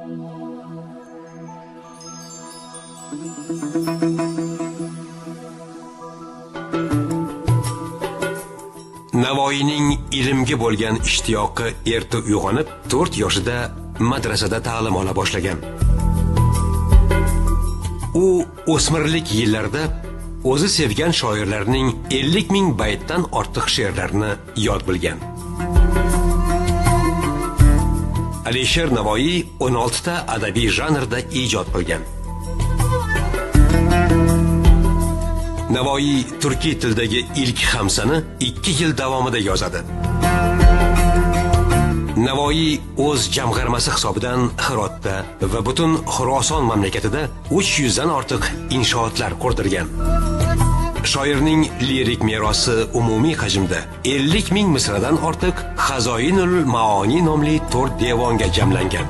Navoiyning ilmga bo'lgan ishtiyoqi erta uyg'onib, 4 yoshida madrasada ta'lim ola boshlagan. U o'smirlik yillarida o'zi sevgan shoirlarning 50 ming baytdan ortiq she'rlarini yod bilgan. Alisher Navoiy 16 ta adabiy janrda ijod qilgan. Navoiy turkiy tildagi ilk xamsani 2 yil davomida yozadi. Navoiy o'z jamg'armasi hisobidan Hirotda va butun Xuroson mamlakatida 300 dan ortiq inshootlar qurdirgan. Shoirning lirik merosi umumiy hajmda 50 ming misradan ortiq Hazoinul Maoni nomli 4 devonga jamlangan.